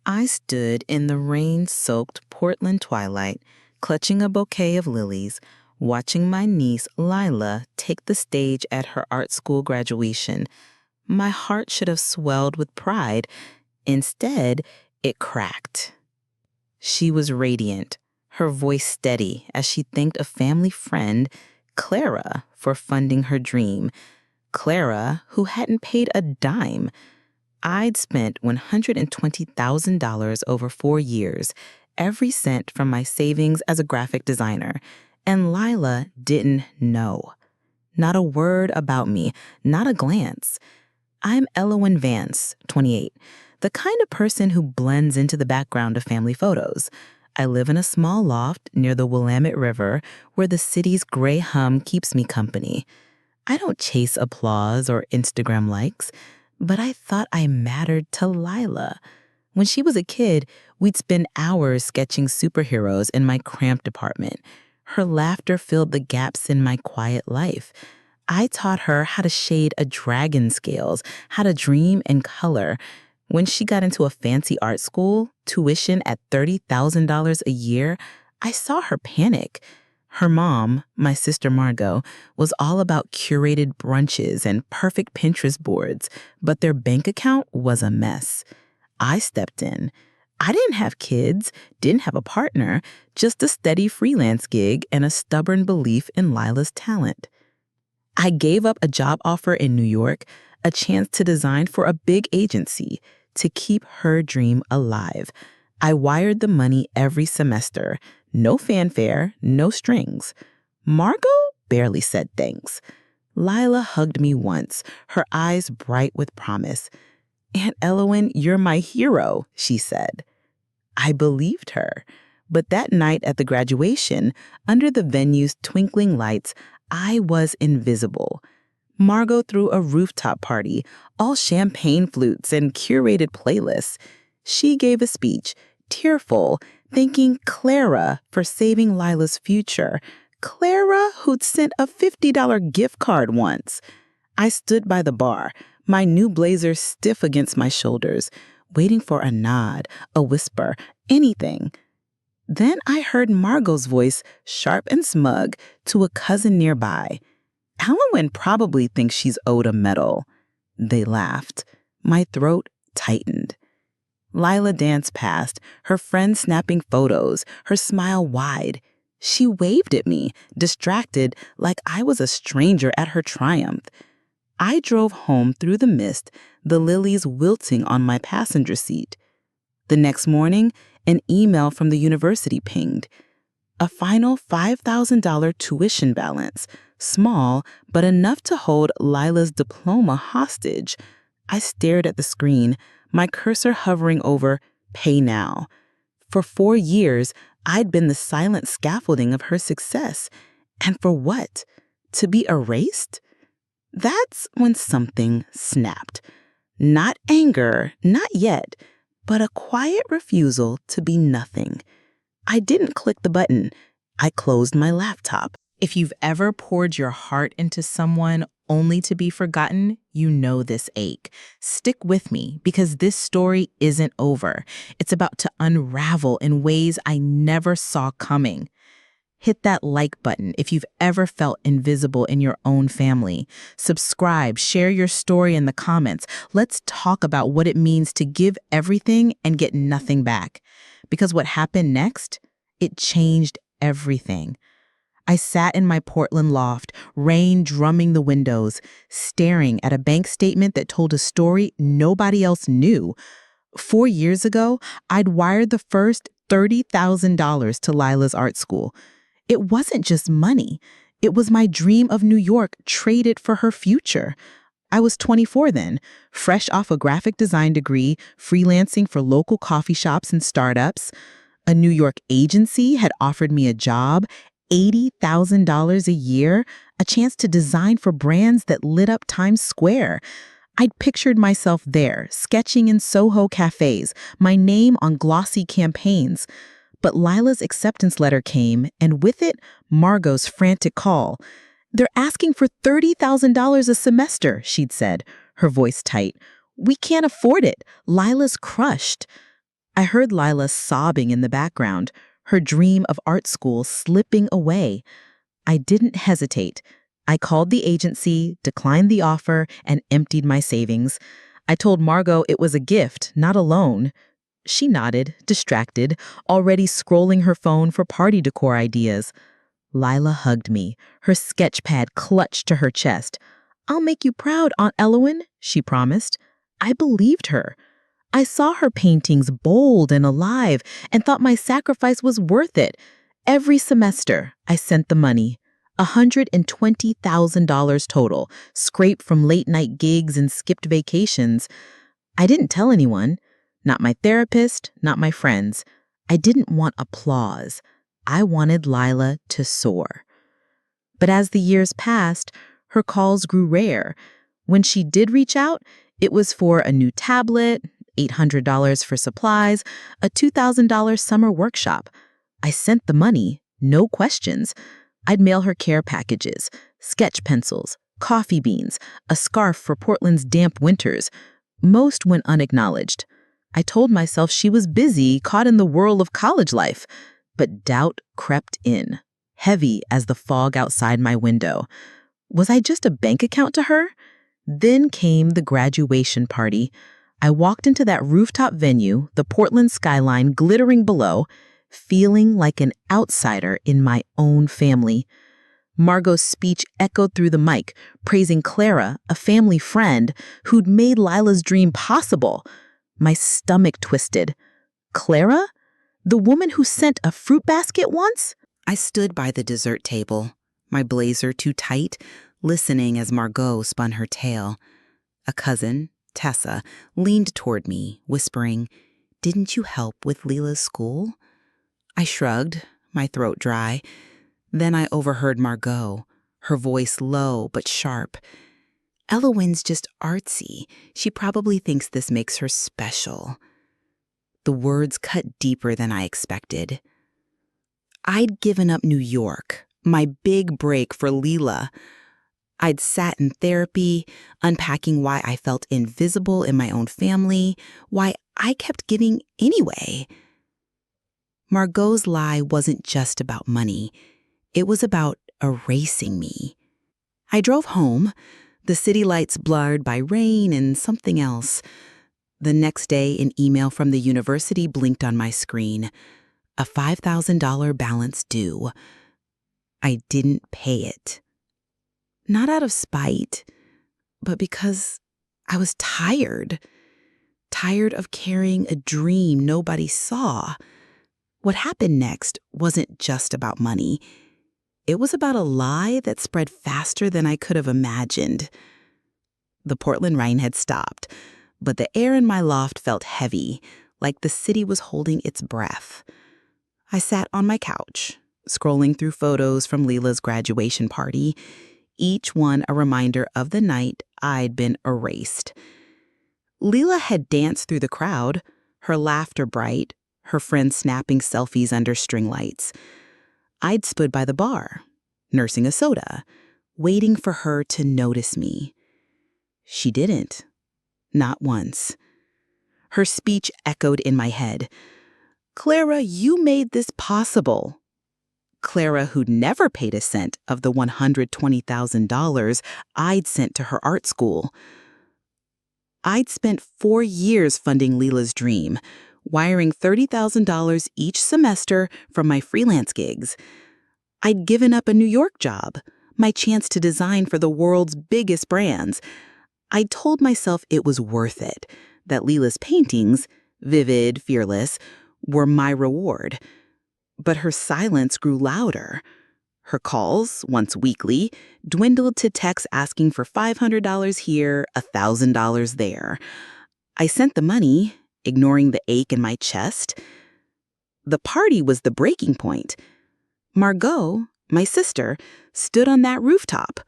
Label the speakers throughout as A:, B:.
A: I stood in the rain-soaked Portland twilight, clutching a bouquet of lilies, watching my niece Lila take the stage at her art school graduation. My heart should have swelled with pride. Instead, it cracked. She was radiant, her voice steady as she thanked a family friend, Clara, for funding her dream. Clara, who hadn't paid a dime. I'd spent $120,000 over 4 years, every cent from my savings as a graphic designer, and Lila didn't know. Not a word about me, not a glance. I'm Elowen Vance, 28, the kind of person who blends into the background of family photos. I live in a small loft near the Willamette River where the city's gray hum keeps me company. I don't chase applause or Instagram likes, but I thought I mattered to Lila. When she was a kid, we'd spend hours sketching superheroes in my cramped apartment. Her laughter filled the gaps in my quiet life. I taught her how to shade a dragon's scales, how to dream in color. When she got into a fancy art school, tuition at $30,000 a year, I saw her panic. Her mom, my sister Margot, was all about curated brunches and perfect Pinterest boards, but their bank account was a mess. I stepped in. I didn't have kids, didn't have a partner, just a steady freelance gig and a stubborn belief in Lila's talent. I gave up a job offer in New York, a chance to design for a big agency, to keep her dream alive. I wired the money every semester. No fanfare, no strings. Margot barely said thanks. Lila hugged me once, her eyes bright with promise. "Aunt Elowen, you're my hero," she said. I believed her. But that night at the graduation, under the venue's twinkling lights, I was invisible. Margot threw a rooftop party, all champagne flutes and curated playlists. She gave a speech, tearful, thanking Clara for saving Lila's future. Clara, who'd sent a $50 gift card once. I stood by the bar, my new blazer stiff against my shoulders, waiting for a nod, a whisper, anything. Then I heard Margot's voice, sharp and smug, to a cousin nearby. "Elowen probably thinks she's owed a medal." They laughed. My throat tightened. Lila danced past, her friend snapping photos, her smile wide. She waved at me, distracted, like I was a stranger at her triumph. I drove home through the mist, the lilies wilting on my passenger seat. The next morning, an email from the university pinged. A final $5,000 tuition balance, small, but enough to hold Lila's diploma hostage. I stared at the screen, my cursor hovering over "Pay Now." For 4 years, I'd been the silent scaffolding of her success. And for what? To be erased? That's when something snapped. Not anger, not yet, but a quiet refusal to be nothing. I didn't click the button. I closed my laptop. If you've ever poured your heart into someone only to be forgotten, you know this ache. Stick with me because this story isn't over. It's about to unravel in ways I never saw coming. Hit that like button if you've ever felt invisible in your own family. Subscribe, share your story in the comments. Let's talk about what it means to give everything and get nothing back. Because what happened next, it changed everything. I sat in my Portland loft, rain drumming the windows, staring at a bank statement that told a story nobody else knew. 4 years ago, I'd wired the first $30,000 to Lila's art school. It wasn't just money. It was my dream of New York traded for her future. I was 24 then, fresh off a graphic design degree, freelancing for local coffee shops and startups. A New York agency had offered me a job, $80,000 a year, a chance to design for brands that lit up Times Square. I'd pictured myself there, sketching in Soho cafes, my name on glossy campaigns. But Lila's acceptance letter came, and with it, Margot's frantic call. "They're asking for $30,000 a semester," she'd said, her voice tight. "We can't afford it. Lila's crushed." I heard Lila sobbing in the background, her dream of art school slipping away. I didn't hesitate. I called the agency, declined the offer, and emptied my savings. I told Margot it was a gift, not a loan. She nodded, distracted, already scrolling her phone for party decor ideas. Lila hugged me, her sketch pad clutched to her chest. "I'll make you proud, Aunt Elowen," she promised. I believed her. I saw her paintings bold and alive and thought my sacrifice was worth it. Every semester, I sent the money. $120,000 total, scraped from late-night gigs and skipped vacations. I didn't tell anyone. Not my therapist, not my friends. I didn't want applause. I wanted Lila to soar. But as the years passed, her calls grew rare. When she did reach out, it was for a new tablet, $800 for supplies, a $2,000 summer workshop. I sent the money, no questions. I'd mail her care packages, sketch pencils, coffee beans, a scarf for Portland's damp winters. Most went unacknowledged. I told myself she was busy, caught in the whirl of college life. But doubt crept in, heavy as the fog outside my window. Was I just a bank account to her? Then came the graduation party. I walked into that rooftop venue, the Portland skyline glittering below, feeling like an outsider in my own family. Margot's speech echoed through the mic, praising Clara, a family friend who'd made Lila's dream possible. My stomach twisted. Clara? The woman who sent a fruit basket once? I stood by the dessert table, my blazer too tight, listening as Margot spun her tale. A cousin, Tessa, leaned toward me, whispering, "Didn't you help with Lila's school?" I shrugged, my throat dry. Then I overheard Margot, her voice low but sharp. "Elowen's just artsy. She probably thinks this makes her special." The words cut deeper than I expected. I'd given up New York, my big break for Lila. I'd sat in therapy, unpacking why I felt invisible in my own family, why I kept giving anyway. Margot's lie wasn't just about money. It was about erasing me. I drove home, the city lights blurred by rain and something else. The next day, an email from the university blinked on my screen. A $5,000 balance due. I didn't pay it. Not out of spite, but because I was tired. Tired of carrying a dream nobody saw. What happened next wasn't just about money. It was about a lie that spread faster than I could have imagined. The Portland rain had stopped, but the air in my loft felt heavy, like the city was holding its breath. I sat on my couch, scrolling through photos from Lila's graduation party, each one a reminder of the night I'd been erased. Lila had danced through the crowd, her laughter bright, her friends snapping selfies under string lights. I'd stood by the bar, nursing a soda, waiting for her to notice me. She didn't. Not once. Her speech echoed in my head. "Clara, you made this possible." Clara, who'd never paid a cent of the $120,000 I'd sent to her art school. I'd spent 4 years funding Lila's dream, wiring $30,000 each semester from my freelance gigs. I'd given up a New York job, my chance to design for the world's biggest brands. I told myself it was worth it, that Lila's paintings, vivid, fearless, were my reward. But her silence grew louder. Her calls, once weekly, dwindled to texts asking for $500 here, $1,000 there. I sent the money, ignoring the ache in my chest. The party was the breaking point. Margot, my sister, stood on that rooftop,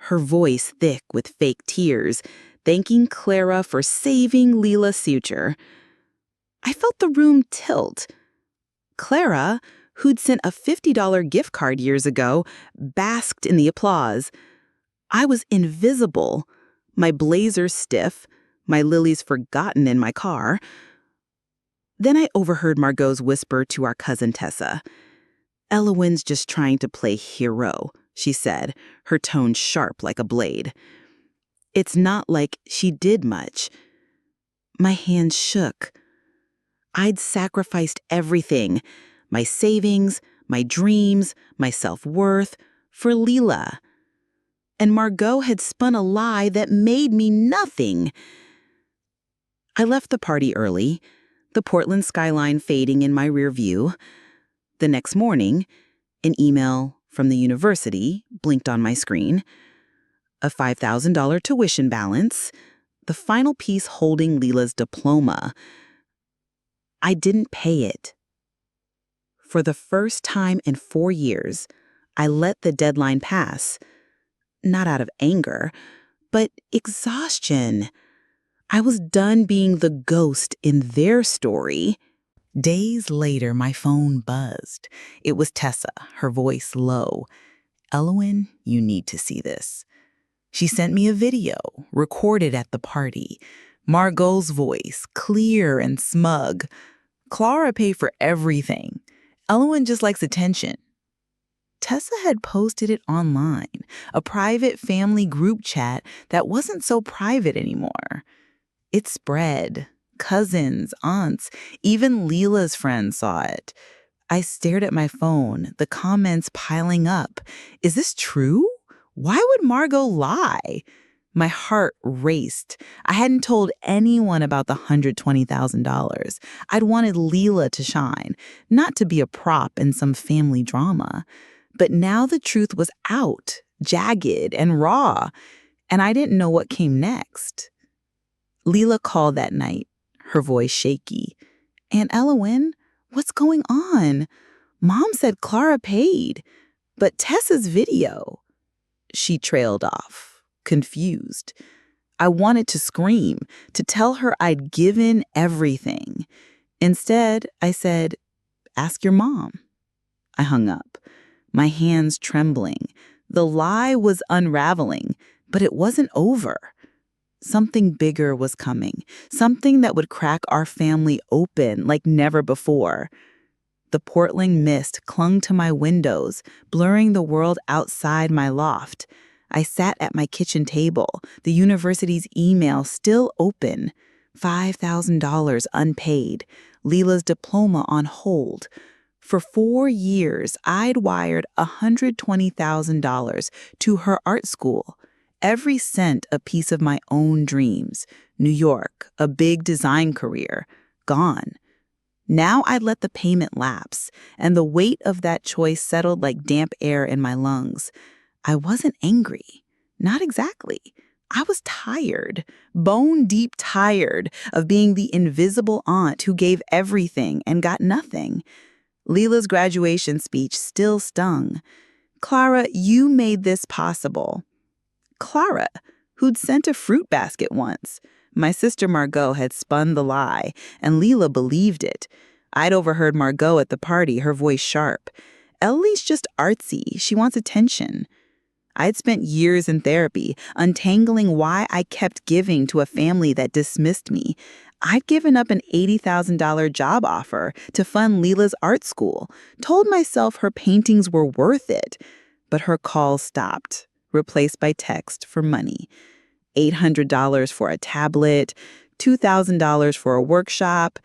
A: her voice thick with fake tears, thanking Clara for saving Lila's future. I felt the room tilt. Clara, who'd sent a $50 gift card years ago, basked in the applause. I was invisible, my blazer stiff, my lilies forgotten in my car. Then I overheard Margot's whisper to our cousin Tessa. "Elowen's just trying to play hero," she said, her tone sharp like a blade. "It's not like she did much." My hands shook. I'd sacrificed everything, my savings, my dreams, my self-worth, for Lila. And Margot had spun a lie that made me nothing. I left the party early, the Portland skyline fading in my rear view. The next morning, an email from the university blinked on my screen. A $5,000 tuition balance, the final piece holding Lila's diploma. I didn't pay it. For the first time in 4 years, I let the deadline pass. Not out of anger, but exhaustion. I was done being the ghost in their story. Days later, my phone buzzed. It was Tessa, her voice low. "Elowen, you need to see this." She sent me a video, recorded at the party. Margot's voice, clear and smug. "Clara paid for everything. Elowen just likes attention." Tessa had posted it online, a private family group chat that wasn't so private anymore. It spread. Cousins, aunts, even Lila's friends saw it. I stared at my phone, the comments piling up. Is this true? Why would Margot lie? My heart raced. I hadn't told anyone about the $120,000. I'd wanted Lila to shine, not to be a prop in some family drama. But now the truth was out, jagged and raw, and I didn't know what came next. Lila called that night, her voice shaky. "Aunt Elowen, what's going on? Mom said Clara paid, but Tessa's video." She trailed off, confused. I wanted to scream, to tell her I'd given everything. Instead, I said, "Ask your mom." I hung up, my hands trembling. The lie was unraveling, but it wasn't over. Something bigger was coming, something that would crack our family open like never before. The Portland mist clung to my windows, blurring the world outside my loft. I sat at my kitchen table, the university's email still open. $5,000 unpaid, Lila's diploma on hold. For 4 years, I'd wired $120,000 to her art school. Every cent a piece of my own dreams. New York, a big design career, gone. Now I'd let the payment lapse, and the weight of that choice settled like damp air in my lungs. I wasn't angry. Not exactly. I was tired, bone-deep tired of being the invisible aunt who gave everything and got nothing. Lila's graduation speech still stung. "Clara, you made this possible." Clara, who'd sent a fruit basket once. My sister Margot had spun the lie, and Lila believed it. I'd overheard Margot at the party, her voice sharp. "Ellie's just artsy. She wants attention." I'd spent years in therapy, untangling why I kept giving to a family that dismissed me. I'd given up an $80,000 job offer to fund Lila's art school, told myself her paintings were worth it. But her calls stopped, replaced by text for money. $800 for a tablet, $2,000 for a workshop.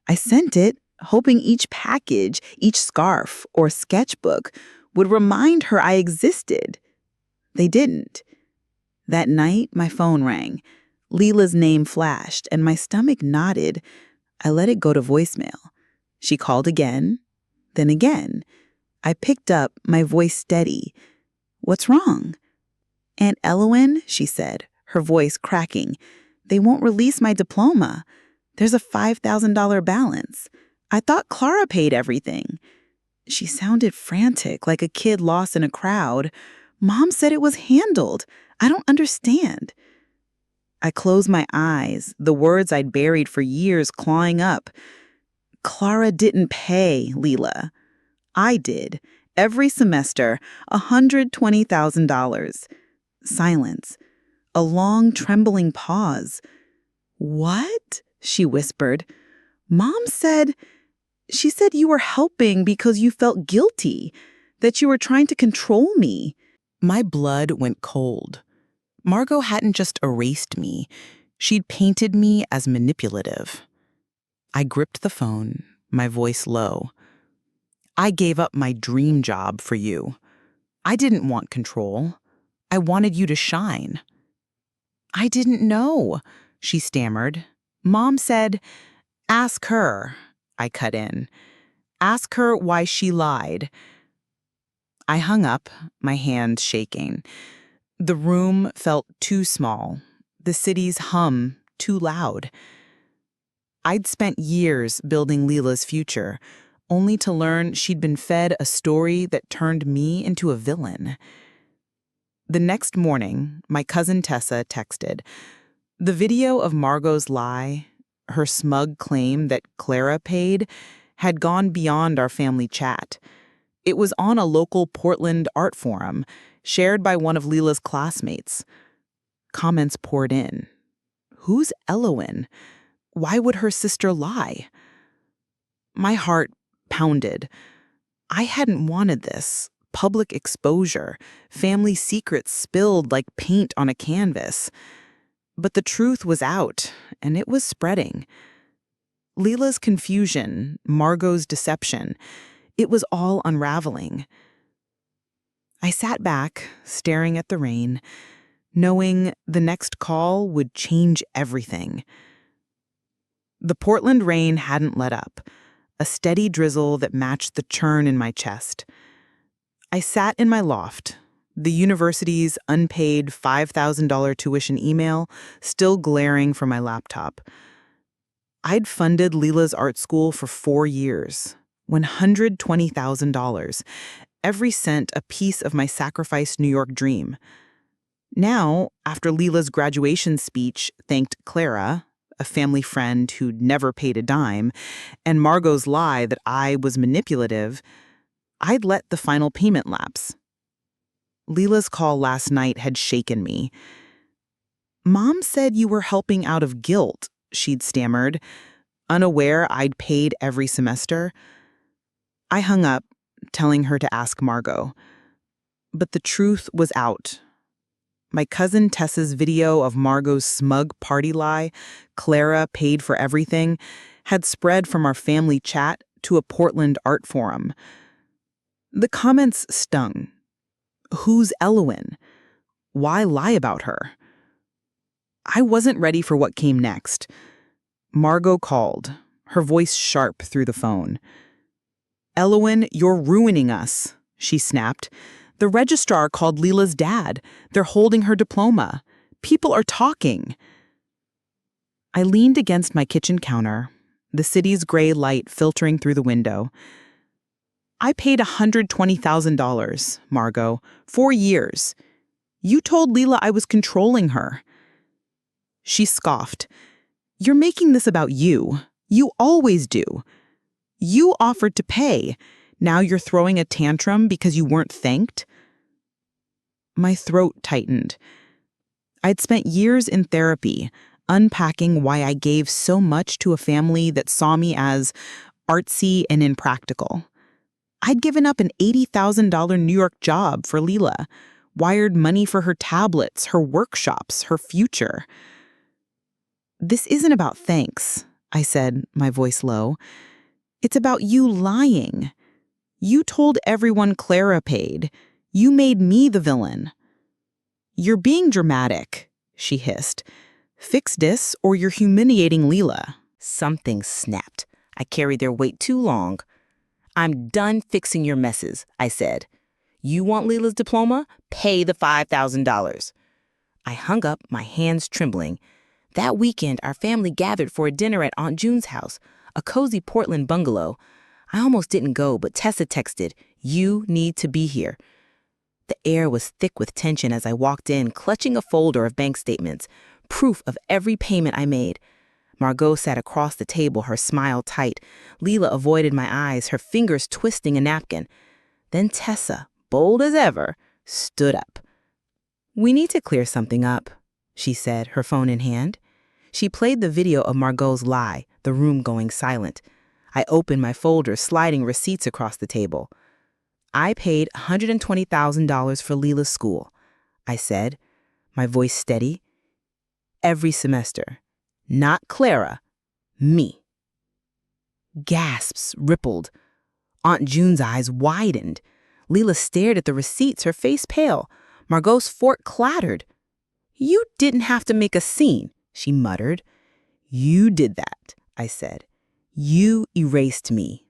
A: I sent it, hoping each package, each scarf or sketchbook would remind her I existed. They didn't. That night, my phone rang. Lila's name flashed, and my stomach knotted. I let it go to voicemail. She called again, then again. I picked up, my voice steady. "What's wrong?" "Aunt Elowen," she said, her voice cracking. "They won't release my diploma. There's a $5,000 balance. I thought Clara paid everything." She sounded frantic, like a kid lost in a crowd. "Mom said it was handled. I don't understand." I closed my eyes, the words I'd buried for years clawing up. "Clara didn't pay, Lila. I did. Every semester, $120,000. Silence. A long, trembling pause. "What?" she whispered. Mom said, she said you were helping because you felt guilty, that you were trying to control me. My blood went cold. Margot hadn't just erased me. She'd painted me as manipulative. I gripped the phone, my voice low. I gave up my dream job for you. I didn't want control. I wanted you to shine. I didn't know, she stammered. Mom said, ask her, I cut in. Ask her why she lied. I hung up, my hands shaking. The room felt too small. The city's hum too loud. I'd spent years building Lila's future, only to learn she'd been fed a story that turned me into a villain. The next morning, my cousin Tessa texted. The video of Margot's lie, her smug claim that Clara paid, had gone beyond our family chat. It was on a local Portland art forum, shared by one of Lila's classmates. Comments poured in. Who's Elowen? Why would her sister lie? My heart pounded. I hadn't wanted this. Public exposure, family secrets spilled like paint on a canvas. But the truth was out, and it was spreading. Lila's confusion, Margot's deception, it was all unraveling. I sat back, staring at the rain, knowing the next call would change everything. The Portland rain hadn't let up, a steady drizzle that matched the churn in my chest. I sat in my loft, the university's unpaid $5,000 tuition email still glaring from my laptop. I'd funded Lila's art school for 4 years, $120,000, every cent a piece of my sacrificed New York dream. Now, after Lila's graduation speech thanked Clara, a family friend who'd never paid a dime, and Margot's lie that I was manipulative, I'd let the final payment lapse. Lila's call last night had shaken me. Mom said you were helping out of guilt, she'd stammered, unaware I'd paid every semester. I hung up, telling her to ask Margot. But the truth was out. My cousin Tessa's video of Margot's smug party lie, Clara paid for everything, had spread from our family chat to a Portland art forum. The comments stung. Who's Elowen? Why lie about her? I wasn't ready for what came next. Margot called, her voice sharp through the phone. Elowen, you're ruining us, she snapped. The registrar called Lila's dad. They're holding her diploma. People are talking. I leaned against my kitchen counter, the city's gray light filtering through the window. I paid $120,000, Margot, 4 years. You told Lila I was controlling her. She scoffed. You're making this about you. You always do. You offered to pay. Now you're throwing a tantrum because you weren't thanked? My throat tightened. I'd spent years in therapy, unpacking why I gave so much to a family that saw me as artsy and impractical. I'd given up an $80,000 New York job for Lila, wired money for her tablets, her workshops, her future. This isn't about thanks, I said, my voice low. It's about you lying. You told everyone Clara paid. You made me the villain. You're being dramatic, she hissed. Fix this or you're humiliating Lila. Something snapped. I carried their weight too long. I'm done fixing your messes, I said. You want Lila's diploma? Pay the $5,000. I hung up, my hands trembling. That weekend, our family gathered for a dinner at Aunt June's house, a cozy Portland bungalow. I almost didn't go, but Tessa texted, "You need to be here." The air was thick with tension as I walked in, clutching a folder of bank statements, proof of every payment I made. Margot sat across the table, her smile tight. Lila avoided my eyes, her fingers twisting a napkin. Then Tessa, bold as ever, stood up. "We need to clear something up," she said, her phone in hand. She played the video of Margot's lie, the the room going silent. I opened my folder, sliding receipts across the table. I paid $120,000 for Lila's school, I said, my voice steady. Every semester. Not Clara. Me. Gasps rippled. Aunt June's eyes widened. Lila stared at the receipts, her face pale. Margot's fork clattered. "You didn't have to make a scene," she muttered. "You did that," I said. "You erased me."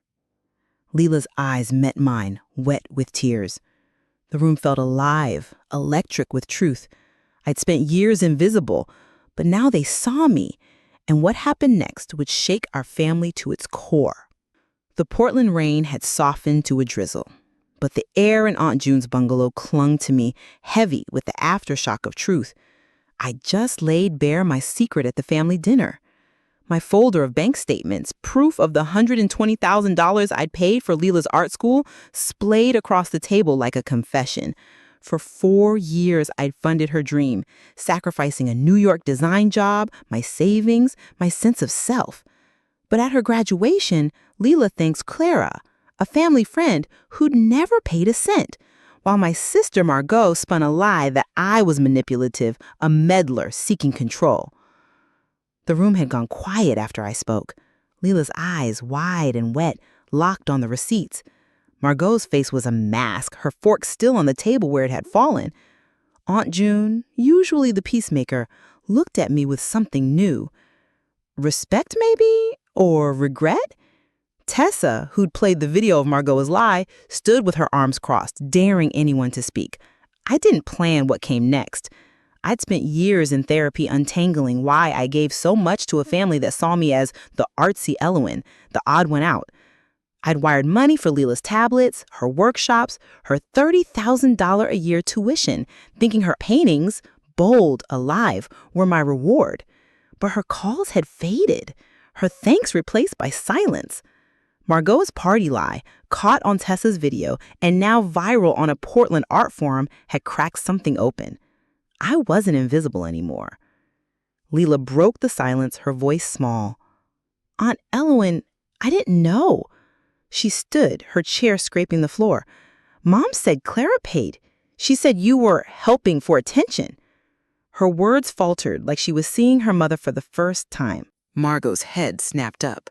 A: Lila's eyes met mine, wet with tears. The room felt alive, electric with truth. I'd spent years invisible, but now they saw me, and what happened next would shake our family to its core. The Portland rain had softened to a drizzle, but the air in Aunt June's bungalow clung to me, heavy with the aftershock of truth. I just laid bare my secret at the family dinner. My folder of bank statements, proof of the $120,000 I'd paid for Lila's art school, splayed across the table like a confession. For 4 years, I'd funded her dream, sacrificing a New York design job, my savings, my sense of self. But at her graduation, Lila thanks Clara, a family friend who'd never paid a cent, while my sister Margot spun a lie that I was manipulative, a meddler seeking control. The room had gone quiet after I spoke. Lila's eyes, wide and wet, locked on the receipts. Margot's face was a mask, her fork still on the table where it had fallen. Aunt June, usually the peacemaker, looked at me with something new. Respect, maybe? Or regret? Tessa, who'd played the video of Margot's lie, stood with her arms crossed, daring anyone to speak. I didn't plan what came next. I'd spent years in therapy untangling why I gave so much to a family that saw me as the artsy Elowen, the odd one out. I'd wired money for Lila's tablets, her workshops, her $30,000 a year tuition, thinking her paintings, bold, alive, were my reward. But her calls had faded, her thanks replaced by silence. Margot's party lie, caught on Tessa's video and now viral on a Portland art forum, had cracked something open. I wasn't invisible anymore. Lila broke the silence, her voice small. "Aunt Elowen, I didn't know." She stood, her chair scraping the floor. "Mom said Clara paid. She said you were helping for attention." Her words faltered like she was seeing her mother for the first time. Margot's head snapped up.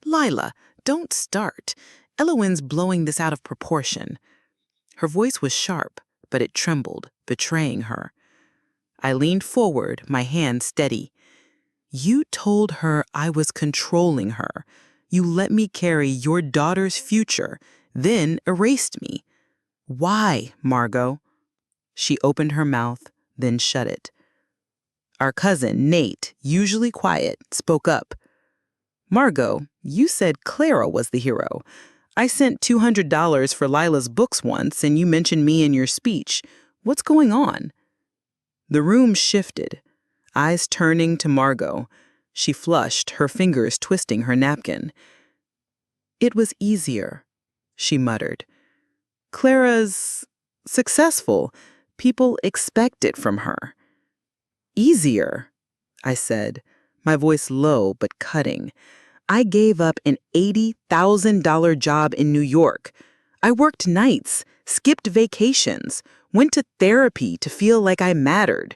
A: "Lila, don't start. Elowen's blowing this out of proportion." Her voice was sharp, but it trembled, betraying her. I leaned forward, my hand steady. "You told her I was controlling her. You let me carry your daughter's future, then erased me. Why, Margot?" She opened her mouth, then shut it. Our cousin, Nate, usually quiet, spoke up. "Margot, you said Clara was the hero. I sent $200 for Lila's books once, and you mentioned me in your speech. What's going on?" The room shifted, eyes turning to Margot. She flushed, her fingers twisting her napkin. "It was easier," she muttered. "Clara's successful. People expect it from her." "Easier," I said, my voice low but cutting. "I gave up an $80,000 job in New York. I worked nights, skipped vacations, went to therapy to feel like I mattered.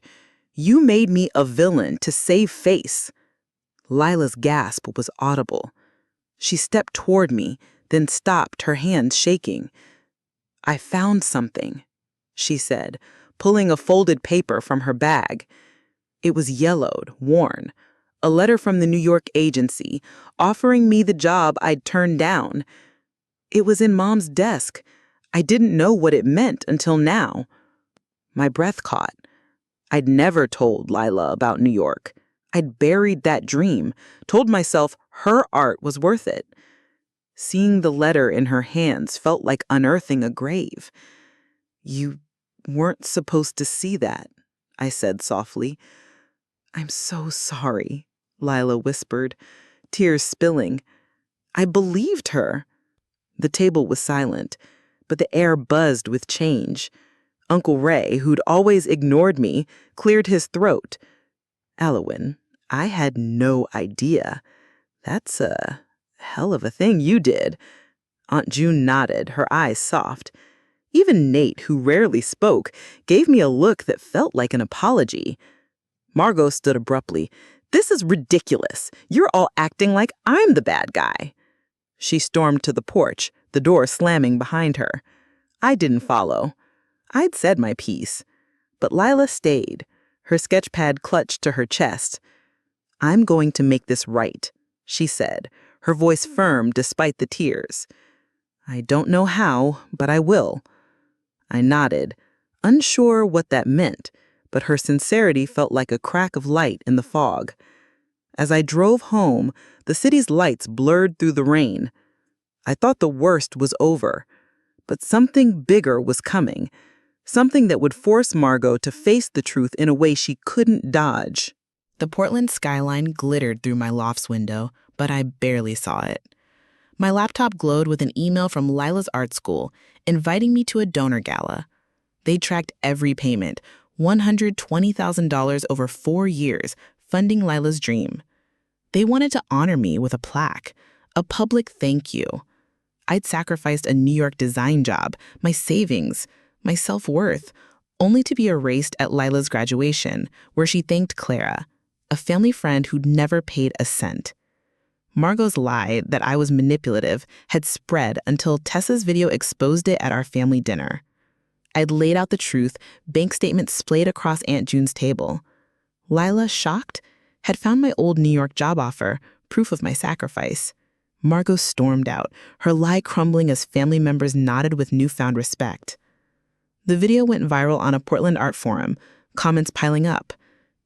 A: You made me a villain to save face." Lila's gasp was audible. She stepped toward me, then stopped, her hands shaking. "I found something," she said, pulling a folded paper from her bag. It was yellowed, worn, a letter from the New York agency offering me the job I'd turned down. It was in Mom's desk. I didn't know what it meant until now. My breath caught. I'd never told Lila about New York. I'd buried that dream, told myself her art was worth it. Seeing the letter in her hands felt like unearthing a grave. "You weren't supposed to see that," I said softly. "I'm so sorry," Lila whispered, tears spilling. I believed her. The table was silent, but the air buzzed with change. Uncle Ray, who'd always ignored me, cleared his throat. "Elowen, I had no idea.
B: That's a hell of a thing you did. Aunt June nodded, her eyes soft. Even Nate, who rarely spoke, gave me a look that felt like an apology. Margot stood abruptly. This is ridiculous. You're all acting like I'm the bad guy. She stormed to the porch, the door slamming behind her. I didn't follow. I'd said my piece. But Lila stayed, her sketchpad clutched to her chest. I'm going to make this right, she said, her voice firm despite the tears. I don't know how, but I will. I nodded, unsure what that meant, but her sincerity felt like a crack of light in the fog. As I drove home, the city's lights blurred through the rain. I thought the worst was over, but something bigger was coming, something that would force Margot to face the truth in a way she couldn't dodge.
A: The Portland skyline glittered through my loft's window, but I barely saw it. My laptop glowed with an email from Lila's art school inviting me to a donor gala. They tracked every payment, $120,000 over 4 years, funding Lila's dream. They wanted to honor me with a plaque, a public thank you. I'd sacrificed a New York design job, my savings, my self-worth, only to be erased at Lila's graduation, where she thanked Clara, a family friend who'd never paid a cent. Margot's lie that I was manipulative had spread until Tessa's video exposed it at our family dinner. I'd laid out the truth, bank statements splayed across Aunt June's table. Lila, shocked, had found my old New York job offer, proof of my sacrifice. Margot stormed out, her lie crumbling as family members nodded with newfound respect. The video went viral on a Portland art forum, comments piling up.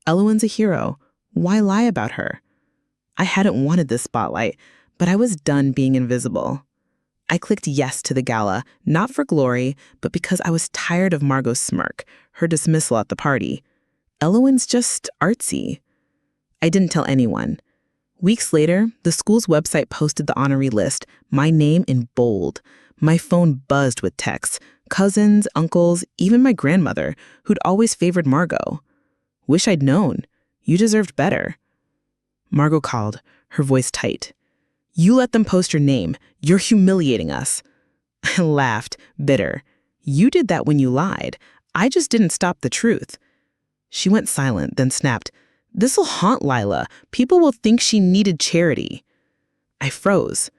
A: Elowen's a hero. Why lie about her? I hadn't wanted this spotlight, but I was done being invisible. I clicked yes to the gala, not for glory, but because I was tired of Margot's smirk, her dismissal at the party. Elowen's just artsy. I didn't tell anyone. Weeks later, the school's website posted the honoree list, my name in bold. My phone buzzed with texts, cousins, uncles, even my grandmother, who'd always favored Margot. Wish I'd known. You deserved better. Margot called, her voice tight. You let them post your name. You're humiliating us. I laughed, bitter. You did that when you lied. I just didn't stop the truth. She went silent, then snapped, This'll haunt Lila. People will think she needed charity. I froze.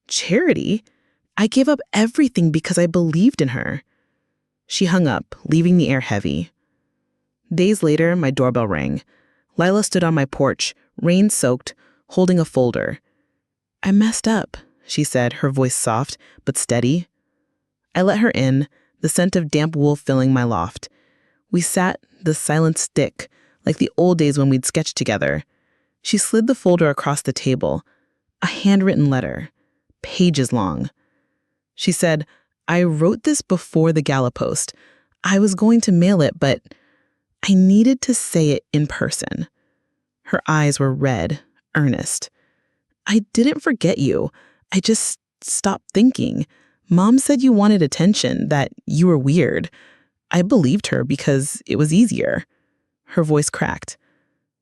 A: Charity? I gave up everything because I believed in her. She hung up, leaving the air heavy. Days later, my doorbell rang. Lila stood on my porch, rain-soaked, holding a folder. I messed up, she said, her voice soft but steady. I let her in, the scent of damp wool filling my loft. We sat, the silence thick, like the old days when we'd sketched together. She slid the folder across the table, a handwritten letter, pages long. She said, I wrote this before the gala post. I was going to mail it, but I needed to say it in person. Her eyes were red, earnest. I didn't forget you. I just stopped thinking. Mom said you wanted attention, that you were weird. I believed her because it was easier. Her voice cracked.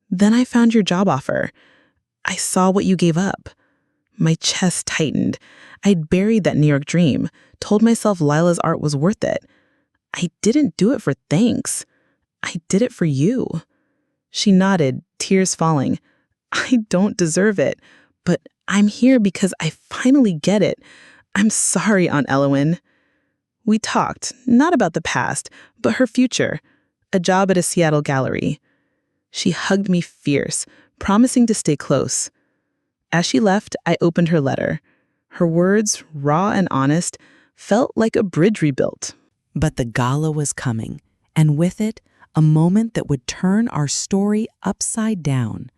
A: Then I found your job offer. I saw what you gave up. My chest tightened. I'd buried that New York dream, told myself Lila's art was worth it. I didn't do it for thanks. I did it for you. She nodded, tears falling. I don't deserve it, but I'm here because I finally get it. I'm sorry, Aunt Elowen. We talked, not about the past, but her future, a job at a Seattle gallery. She hugged me fierce, promising to stay close. As she left, I opened her letter. Her words, raw and honest, felt like a bridge rebuilt.
C: But the gala was coming, and with it, a moment that would turn our story upside down.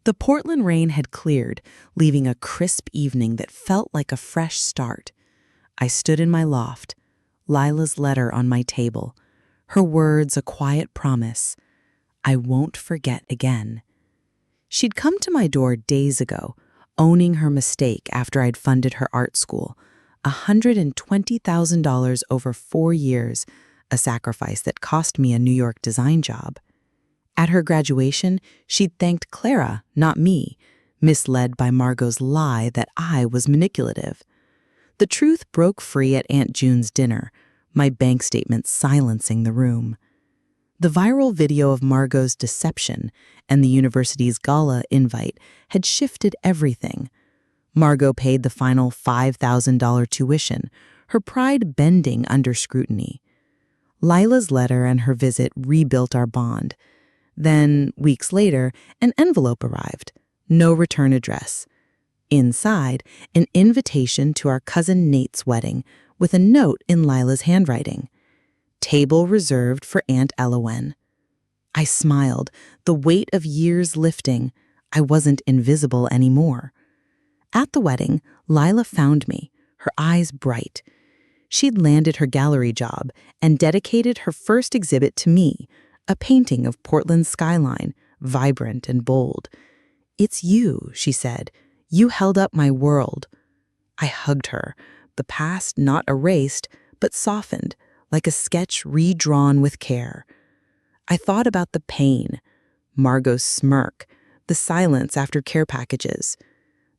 C: The Portland rain had cleared, leaving a crisp evening that felt like a fresh start. I stood in my loft, Lila's letter on my table, her words a quiet promise. I won't forget again. She'd come to my door days ago, owning her mistake after I'd funded her art school, $120,000 over 4 years, a sacrifice that cost me a New York design job. At her graduation, she'd thanked Clara, not me, misled by Margot's lie that I was manipulative. The truth broke free at Aunt June's dinner, my bank statement silencing the room. The viral video of Margot's deception and the university's gala invite had shifted everything. Margot paid the final $5,000 tuition, her pride bending under scrutiny. Lila's letter and her visit rebuilt our bond. Then, weeks later, an envelope arrived. No return address. Inside, an invitation to our cousin Nate's wedding with a note in Lila's handwriting. Table reserved for Aunt Elowen. I smiled, the weight of years lifting. I wasn't invisible anymore. At the wedding, Lila found me, her eyes bright. She'd landed her gallery job and dedicated her first exhibit to me, a painting of Portland's skyline, vibrant and bold. "It's you," she said. "You held up my world." I hugged her, the past not erased, but softened, like a sketch redrawn with care. I thought about the pain, Margot's smirk, the silence after care packages,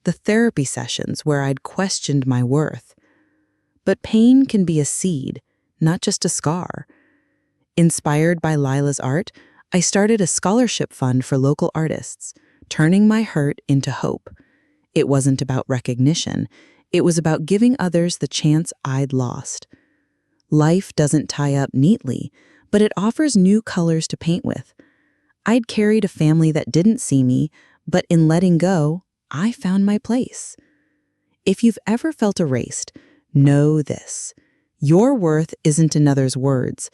C: the therapy sessions where I'd questioned my worth. But pain can be a seed, not just a scar. Inspired by Lila's art, I started a scholarship fund for local artists, turning my hurt into hope. It wasn't about recognition. It was about giving others the chance I'd lost. Life doesn't tie up neatly, but it offers new colors to paint with. I'd carried a family that didn't see me, but in letting go, I found my place. If you've ever felt erased, know this. Your worth isn't in others' words.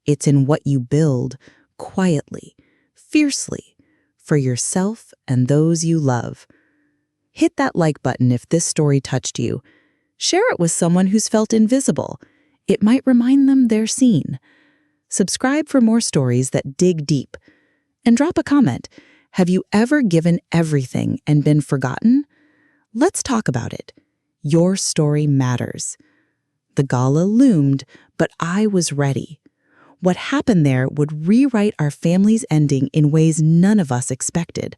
C: It's in what you build, quietly, fiercely, for yourself and those you love. Hit that like button if this story touched you. Share it with someone who's felt invisible. It might remind them they're seen. Subscribe for more stories that dig deep. And drop a comment. Have you ever given everything and been forgotten? Let's talk about it. Your story matters. The gala loomed, but I was ready. What happened there would rewrite our family's ending in ways none of us expected.